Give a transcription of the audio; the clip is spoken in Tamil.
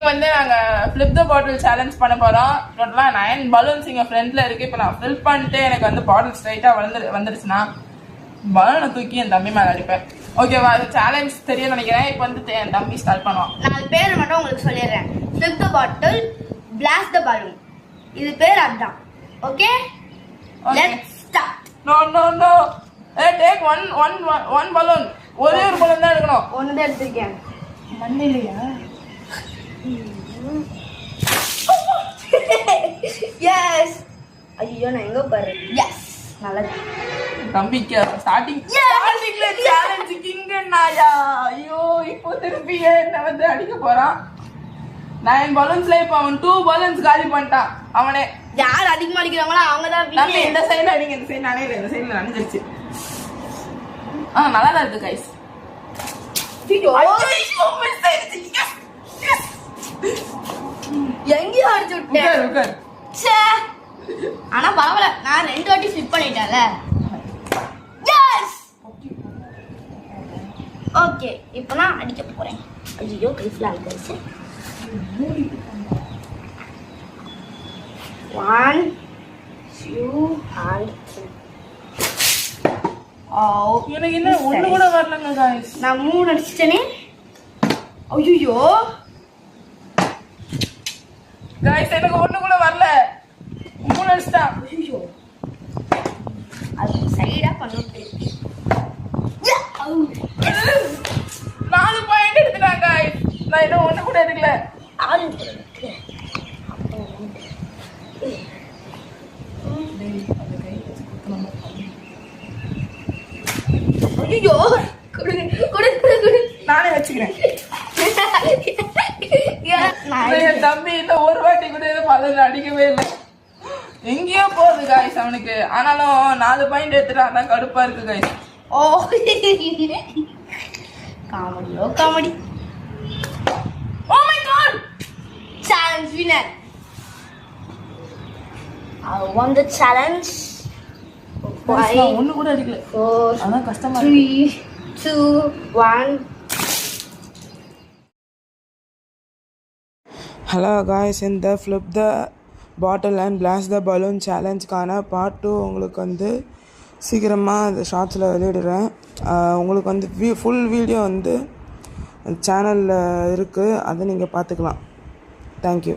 வந்து நாங்கள் ஃப்ளிப் த பாட்டில் சேலஞ்ச் பண்ண போகிறோம். டோட்டலாக 9 பலூன்ஸ் இங்கே ஃப்ரண்ட்டில் இருக்குது. இப்போ நான் ஃபில் பண்ணிட்டு எனக்கு வந்து பாட்டில் ஸ்ட்ரைட்டாக வந்துருச்சுன்னா பலூனை தூக்கி என் தம்பி மேலே அடிப்பேன். ஓகேவா? அது சேலஞ்ச் தெரியும் நினைக்கிறேன். இப்போ வந்து என் தம்பி ஸ்டார்ட் பண்ணுவான். 4 பேர் மட்டும் உங்களுக்கு சொல்லிடுறேன். Flip the bottle, blast the balloon. இது பேர் அதுதான். Okay, let's start. No no no, take one balloon. ஒரே ஒரு பலூன் தான் எடுக்கணும். ஒன்று தான் எடுத்திருக்கேன். மண்ணிலையா? எஸ். ஐயோ நான் எங்க பாரு. எஸ், நல்லது. தம்பிக்கு ஸ்டார்டிங்ல சேலஞ்ச் கிங் நாயா. ஐயோ இப்போ திருப்பி என்ன வந்து அடிக்க போறான். 9 பலூன்ஸ்ல இப்போ அவன் 2 பலூன்ஸ் காலி பண்ணிட்டான். அவனே யார் அதிகமா அடிக்கிறாங்களோ அவங்க தான். நம்ம இந்த சைடுல அடிங்க, இந்த சைடு நானே இந்த சைடுல நனைஞ்சிருச்சு. நல்லா தான் இருக்கு கைஸ். எங்கேயோ அடிச்சு விட்டேன். ஆனா பரவாயில்ல, நான் 2 வாட்டி ஃபிளிப் பண்ணிட்டேன்ல. எஸ். ஓகே, இப்போ நான் அடிக்க போறேன். ஐயோ கைஃப்ல ஆயிடுச்சு. 1 2 and 3. எனக்கு என்ன ஒண்ணு கூட வரலங்க गाइस. நான் 3 அடிச்சிட்டேனே. ஐயோ गाइस, எனக்கு ஒண்ணு கூட வரல. 3 அடிச்சா. ஐயோ அது சைடா பண்ணிட்டு 4 பாயிண்ட் எடுத்துட்டாங்க गाइस. நான் இன்னும் ஒண்ணு கூட எடுக்கல. 6 எடுத்து ஐயோ குடு குடு குடு குடு நானே வச்சுக்கிறேன். என் தம்பி இல்ல ஒரு வாட்டி கூட பலன் அடிக்கவே இல்லை. எங்கேயோ போகுது गाइस அவனுக்கு. ஆனாலும் 4 பாயிண்ட் எடுத்துட்டான். அதான் கடுப்பா இருக்கு गाइस. ஓ காமெடியோ comedy. Oh my god, challenge winner. I won the challenge. ஒண்ணு கூட அடிக்கல. 4 அதான் கஷ்டமா இருக்கு. 3 2 1. ஹலோ காய்ஸ், இந்த flip the bottle and blast the balloon சேலஞ்சுக்கான பார்ட் 2 உங்களுக்கு வந்து சீக்கிரமாக இந்த ஷார்ட்ஸில் வெளியிடுறேன். உங்களுக்கு வந்து ஃபுல் வீடியோ வந்து சேனலில் இருக்குது. அதை நீங்கள் பார்த்துக்கலாம். தேங்க்யூ.